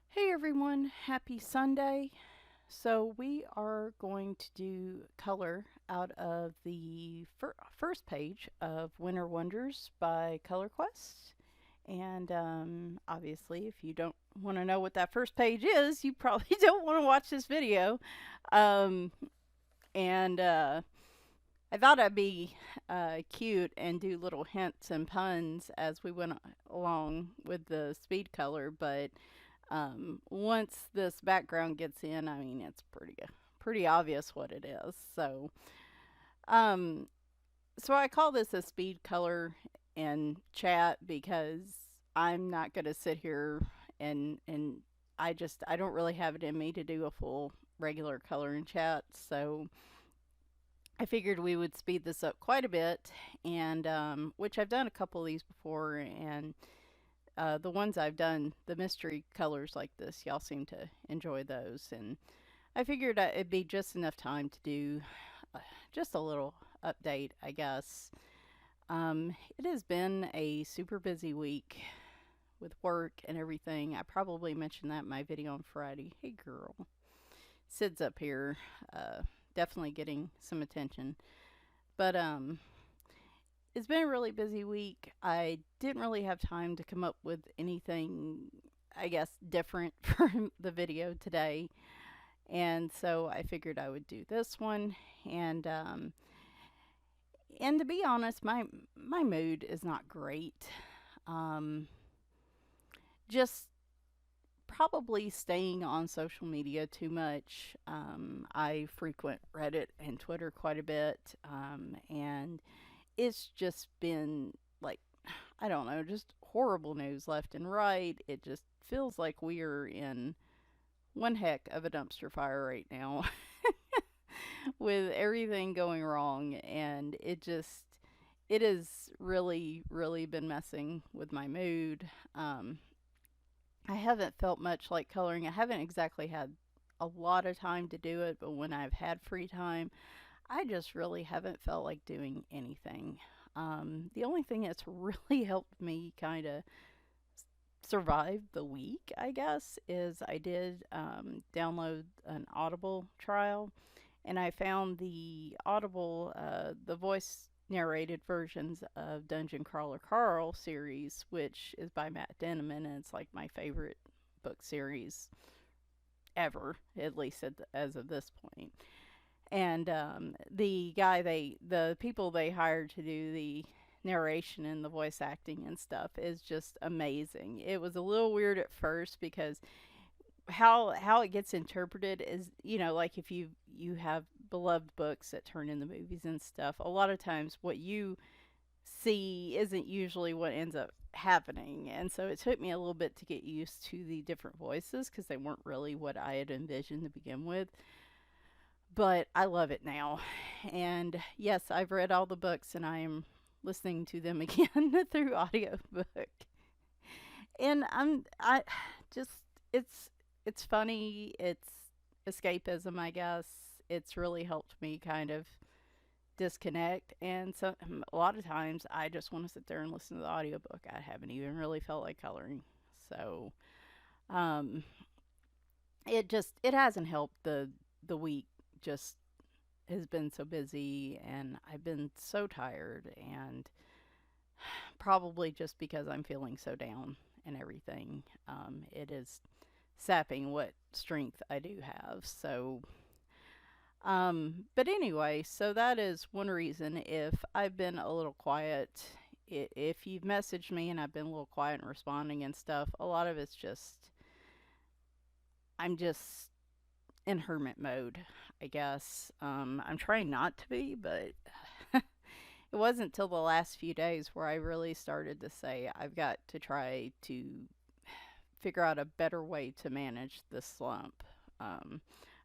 Hey everyone, happy Sunday. So we are going to do color out of the first page of Winter Wonders by Color Quest. And obviously, if you don't want to know what that first page is, you probably don't want to watch this video. Um, and I thought I'd be cute and do little hints and puns as we went along with the speed color, but once this background gets in, I mean, it's pretty obvious what it is. Um, so I call this a speed color in chat because I'm not going to sit here and I don't really have it in me to do a full regular color in chat. So I figured we would speed this up quite a bit, and which I've done a couple of these before, and the ones I've done, the mystery colors like this, y'all seem to enjoy those. And I figured it'd be just enough time to do just a little update, I guess. It has been a super busy week with work and everything. I probably mentioned that in my video on Friday. Hey girl. Sid's up here, definitely getting some attention. But it's been a really busy week. I didn't really have time to come up with anything, I guess, different for the video today. And so I figured I would do this one. And to be honest, my mood is not great. Just probably staying on social media too much. I frequent Reddit and Twitter quite a bit. And it's just been like, I don't know, just horrible news left and right. It just feels like we are in one heck of a dumpster fire right now with everything going wrong. And it has really been messing with my mood. I haven't felt much like coloring. I haven't exactly had a lot of time to do it, but when I've had free time, I just really haven't felt like doing anything. The only thing that's really helped me kind of survive the week, I guess, is I did download an Audible trial, and I found the Audible, the voice narrated versions of Dungeon Crawler Carl series, which is by Matt Denneman, and it's like my favorite book series ever, at least as of this point. And the people they hired to do the narration and the voice acting and stuff is just amazing. It was a little weird at first because how it gets interpreted is, like if you have beloved books that turn into movies and stuff, a lot of times what you see isn't usually what ends up happening. And so it took me a little bit to get used to the different voices because they weren't really what I had envisioned to begin with. But I love it now. And yes, I've read all the books and I am listening to them again through audiobook. And I just it's funny, it's escapism, I guess. It's really helped me kind of disconnect, and so a lot of times I just want to sit there and listen to the audiobook. I haven't even really felt like coloring. So um it hasn't helped. The week just has been so busy and I've been so tired, and probably just because I'm feeling so down and everything, it is sapping what strength I do have. So but anyway, so that is one reason if I've been a little quiet. If you've messaged me and I've been a little quiet and responding and stuff, a lot of it's just I'm just in hermit mode, I guess. I'm trying not to be, but it wasn't till the last few days where I really started to say I've got to try to figure out a better way to manage this slump.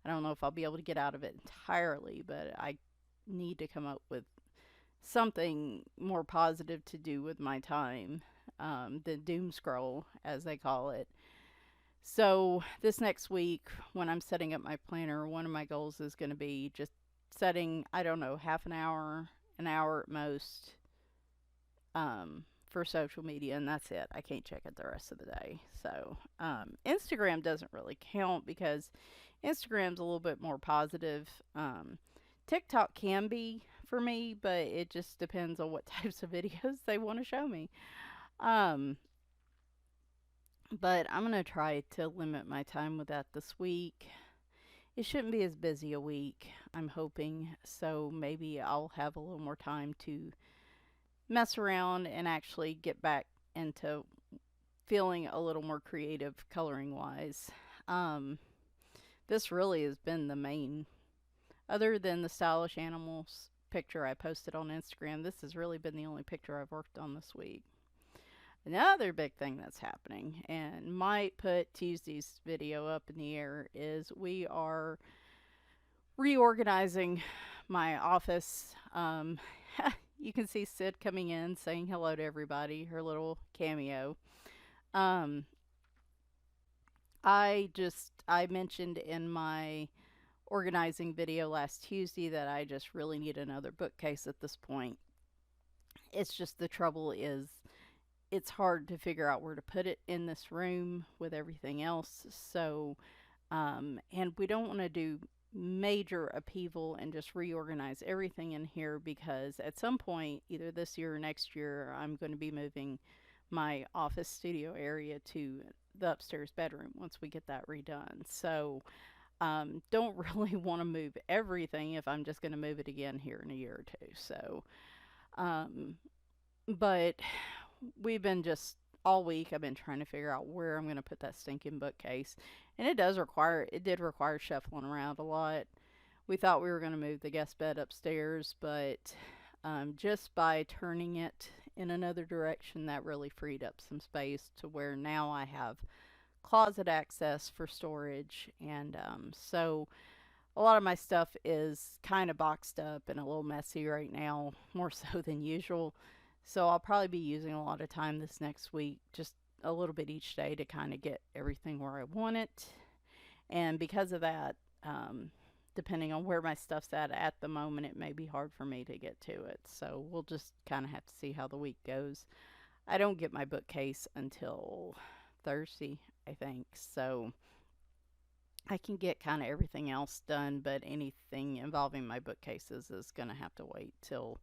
I don't know if I'll be able to get out of it entirely, but I need to come up with something more positive to do with my time, the doom scroll, as they call it. So this next week, when I'm setting up my planner, one of my goals is going to be just setting, I don't know, half an hour at most, for social media, and that's it. I can't check it the rest of the day. So, Instagram doesn't really count because Instagram's a little bit more positive. TikTok can be for me, but it just depends on what types of videos they want to show me. Um, but I'm going to try to limit my time with that this week. It shouldn't be as busy a week, I'm hoping, so maybe I'll have a little more time to mess around and actually get back into feeling a little more creative coloring wise. This really has been the main, other than the stylish animals picture I posted on Instagram, this has really been the only picture I've worked on this week. Another big thing that's happening, and might put Tuesday's video up in the air, is we are reorganizing my office. You can see Sid coming in saying hello to everybody, her little cameo. I mentioned in my organizing video last Tuesday that I just really need another bookcase at this point. It's just the trouble is it's hard to figure out where to put it in this room with everything else. So, and we don't want to do major upheaval and just reorganize everything in here, because at some point, either this year or next year, I'm going to be moving my office studio area to the upstairs bedroom once we get that redone. So, don't really want to move everything if I'm just going to move it again here in a year or two. So, but we've been just all week I've been trying to figure out where I'm going to put that stinking bookcase, and it did require shuffling around a lot. We thought we were going to move the guest bed upstairs, but just by turning it in another direction, that really freed up some space to where now I have closet access for storage. And so a lot of my stuff is kind of boxed up and a little messy right now, more so than usual. So I'll probably be using a lot of time this next week, just a little bit each day, to kind of get everything where I want it. And because of that, depending on where my stuff's at the moment, it may be hard for me to get to it. So we'll just kind of have to see how the week goes. I don't get my bookcase until Thursday, I think. So I can get kind of everything else done, but anything involving my bookcases is going to have to wait till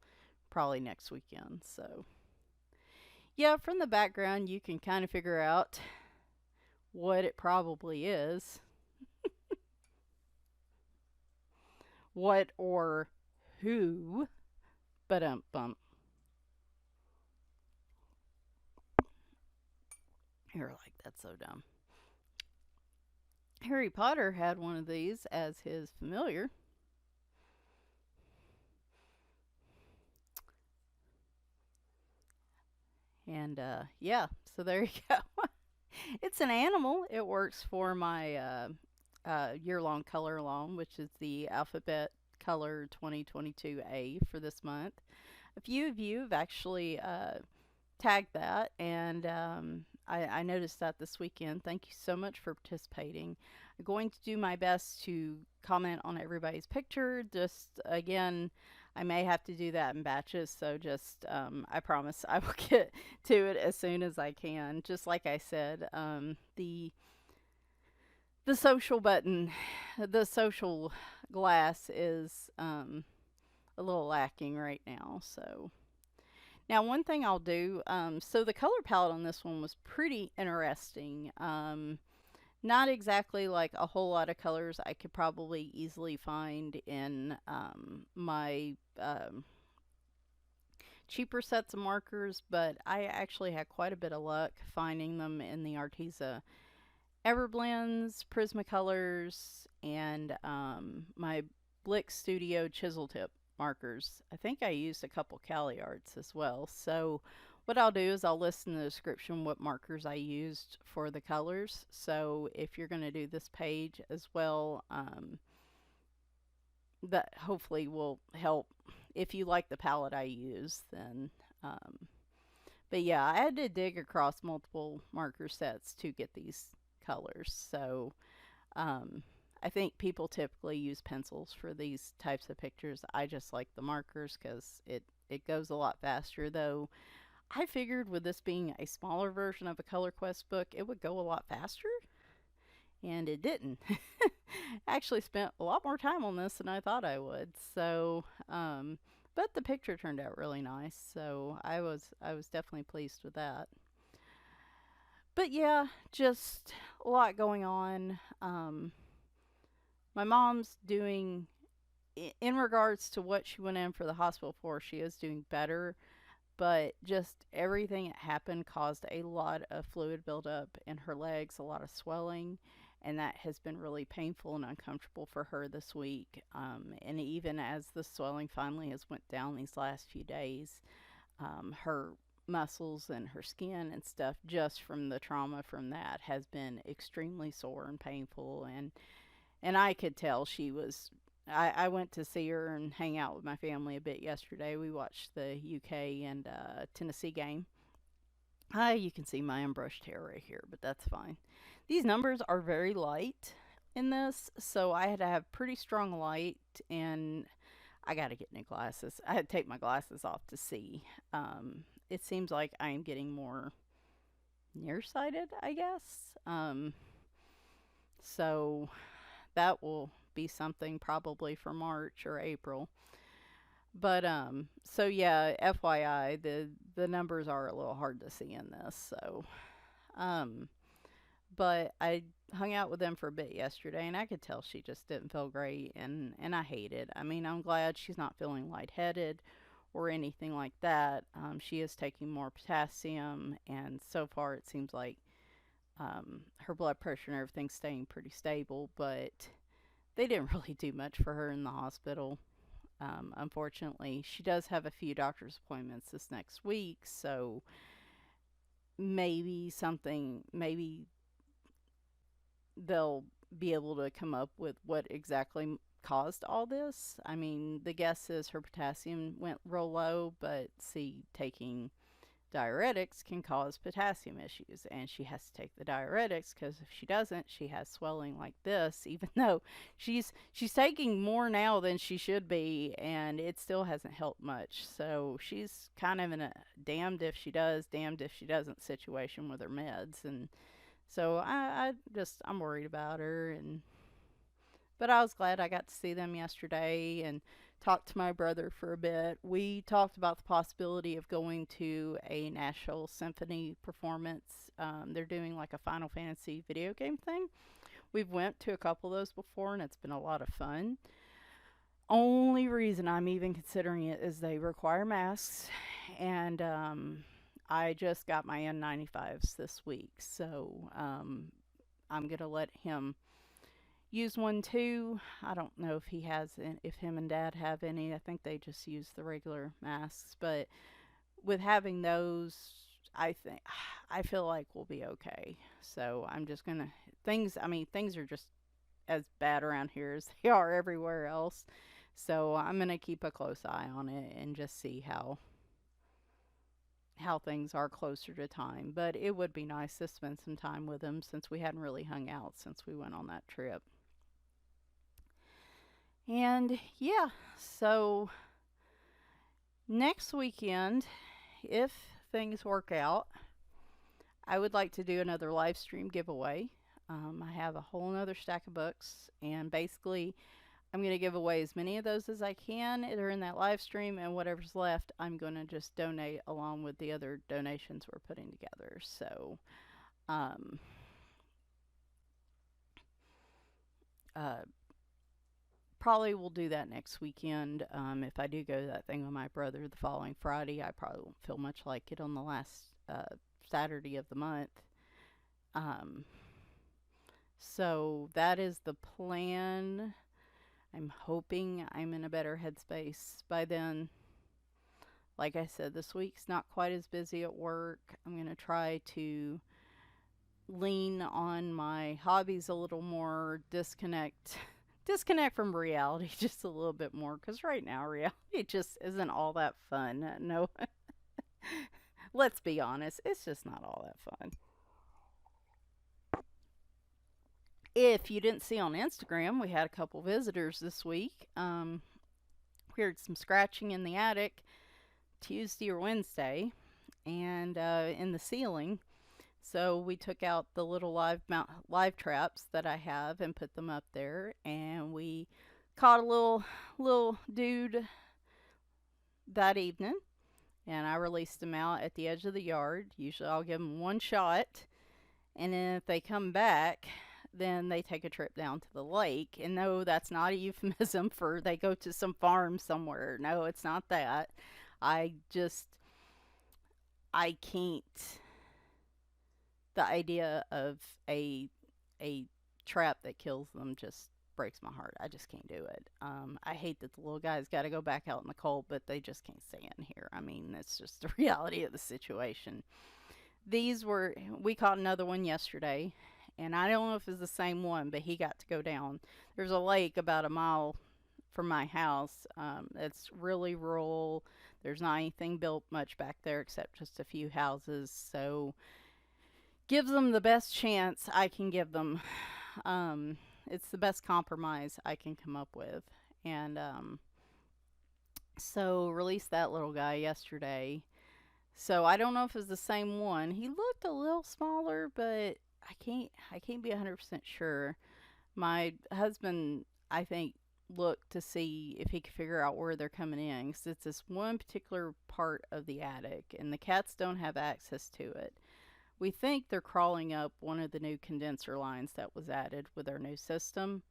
probably next weekend. So yeah, from the background you can kind of figure out what it probably is. What or who, but bump. You're like, that's so dumb. Harry Potter had one of these as his familiar. And yeah, so there you go. It's an animal. It works for my year-long color along, which is the Alphabet Color 2022A for this month. A few of you have actually tagged that, and I noticed that this weekend. Thank you so much for participating. I'm going to do my best to comment on everybody's picture. Just again, I may have to do that in batches, so just I promise I will get to it as soon as I can. Just like I said, the social button, the social glass is a little lacking right now. So now one thing I'll do, so the color palette on this one was pretty interesting. Not exactly like a whole lot of colors I could probably easily find in my cheaper sets of markers, but I actually had quite a bit of luck finding them in the Arteza Everblends, Prismacolors, and my Blick Studio chisel tip markers. I think I used a couple Caliarts as well. So what I'll do is I'll list in the description what markers I used for the colors. So if you're going to do this page as well, that hopefully will help. If you like the palette I use, then but yeah, I had to dig across multiple marker sets to get these colors. So I think people typically use pencils for these types of pictures. I just like the markers because it goes a lot faster, though I figured with this being a smaller version of a Color Quest book, it would go a lot faster, and it didn't. I actually spent a lot more time on this than I thought I would. So, but the picture turned out really nice, so I was definitely pleased with that. But yeah, just a lot going on. My mom's doing, in regards to what she went in for the hospital for, she is doing better, but just everything that happened caused a lot of fluid buildup in her legs, a lot of swelling, and that has been really painful and uncomfortable for her this week. And even as the swelling finally has went down these last few days, her muscles and her skin and stuff, just from the trauma from that, has been extremely sore and painful. And I could tell she was. I went to see her and hang out with my family a bit yesterday. We watched the UK and Tennessee game. You can see my unbrushed hair right here, but that's fine. These numbers are very light in this, so I had to have pretty strong light, and I got to get new glasses. I had to take my glasses off to see. It seems like I am getting more nearsighted, I guess. So that will be something probably for March or April. But so yeah, FYI, the numbers are a little hard to see in this. So um but I hung out with them for a bit yesterday, and I could tell she just didn't feel great, and I hate it. I mean, I'm glad she's not feeling lightheaded or anything like that. She is taking more potassium, and so far it seems like her blood pressure and everything's staying pretty stable, but they didn't really do much for her in the hospital. Unfortunately, she does have a few doctor's appointments this next week, so maybe they'll be able to come up with what exactly caused all this. I mean, the guess is her potassium went real low, but see, taking diuretics can cause potassium issues, and she has to take the diuretics because if she doesn't, she has swelling like this, even though she's taking more now than she should be, and it still hasn't helped much. So she's kind of in a damned if she does, damned if she doesn't situation with her meds. And so I'm worried about her. And but I was glad I got to see them yesterday and talked to my brother for a bit. We talked about the possibility of going to a Nashville Symphony performance. They're doing like a Final Fantasy video game thing. We've went to a couple of those before, and it's been a lot of fun. Only reason I'm even considering it is they require masks, and I just got my N95s this week, so I'm gonna let him use one too. I don't know if him and Dad have any. I think they just use the regular masks, but with having those, I feel like we'll be okay. So I'm just gonna things are just as bad around here as they are everywhere else. So I'm gonna keep a close eye on it and just see how things are closer to time. But it would be nice to spend some time with them since we hadn't really hung out since we went on that trip. And yeah, so next weekend, if things work out, I would like to do another live stream giveaway. I have a whole nother stack of books, and basically I'm going to give away as many of those as I can during that live stream, and whatever's left I'm going to just donate along with the other donations we're putting together. So probably will do that next weekend. If I do go to that thing with my brother the following Friday, I probably won't feel much like it on the last Saturday of the month. So that is the plan. I'm hoping I'm in a better headspace by then. Like I said, this week's not quite as busy at work. I'm going to try to lean on my hobbies a little more, disconnect from reality just a little bit more, because right now reality just isn't all that fun. No, let's be honest, it's just not all that fun. If you didn't see on Instagram, we had a couple visitors this week. We heard some scratching in the attic Tuesday or Wednesday, and in the ceiling. So we took out the little live traps that I have and put them up there, and we caught a little dude that evening, and I released them out at the edge of the yard. Usually I'll give them one shot, and then if they come back, then they take a trip down to the lake. And no, that's not a euphemism for they go to some farm somewhere. No, it's not that. I can't. The idea of a trap that kills them just breaks my heart. I just can't do it. I hate that the little guy's got to go back out in the cold, but they just can't stay in here. I mean, that's just the reality of the situation. We caught another one yesterday, and I don't know if it's the same one, but he got to go down. There's a lake about a mile from my house. It's really rural. There's not anything built much back there except just a few houses, so gives them the best chance I can give them. It's the best compromise I can come up with. And so released that little guy yesterday. So I don't know if it's the same one. He looked a little smaller, but I can't be 100% sure. My husband, I think, looked to see if he could figure out where they're coming in, because it's this one particular part of the attic, and the cats don't have access to it. We think they're crawling up one of the new condenser lines that was added with our new system.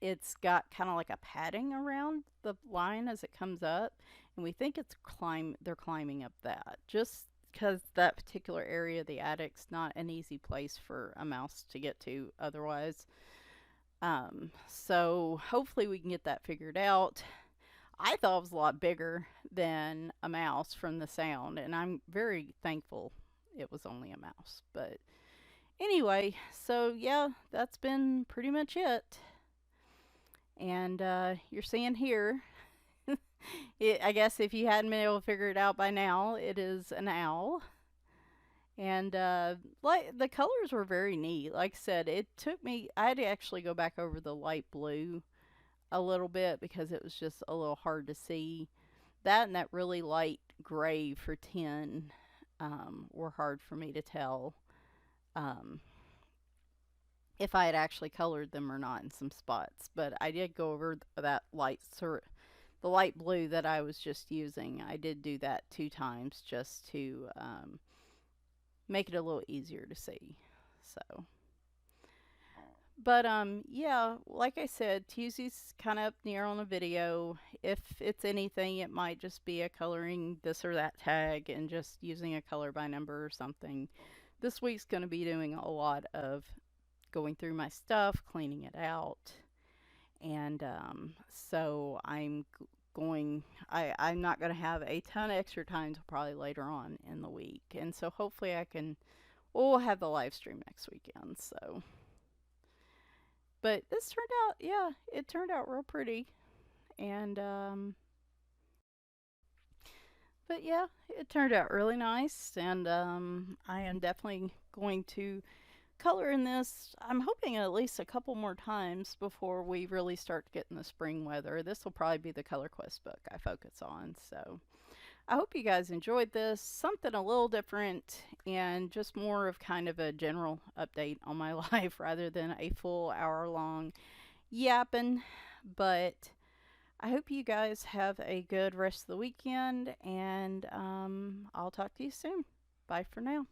It's got kind of like a padding around the line as it comes up, and we think they're climbing up that, just because that particular area of the attic's not an easy place for a mouse to get to otherwise. So hopefully we can get that figured out. I thought it was a lot bigger than a mouse from the sound, and I'm very thankful it was only a mouse. But anyway, so yeah, that's been pretty much it. And you're seeing here, I guess if you hadn't been able to figure it out by now, it is an owl. And like the colors were very neat. Like I said, I had to actually go back over the light blue a little bit because it was just a little hard to see. That and that really light gray for 10 were hard for me to tell if I had actually colored them or not in some spots. But I did go over that the light blue that I was just using. I did do that 2 times just to make it a little easier to see. So. But yeah, like I said, Tuesday's kind of up in the air on the video. If it's anything, it might just be a coloring this or that tag and just using a color by number or something. This week's going to be doing a lot of going through my stuff, cleaning it out. And so I'm not going to have a ton of extra time till probably later on in the week. And so hopefully we'll have the live stream next weekend, so. But this it turned out real pretty. And, but yeah, it turned out really nice. And I am definitely going to color in this. I'm hoping at least a couple more times before we really start getting the spring weather. This will probably be the Color Quest book I focus on. So I hope you guys enjoyed this. Something a little different and just more of kind of a general update on my life rather than a full hour-long yapping. But I hope you guys have a good rest of the weekend, and I'll talk to you soon. Bye for now.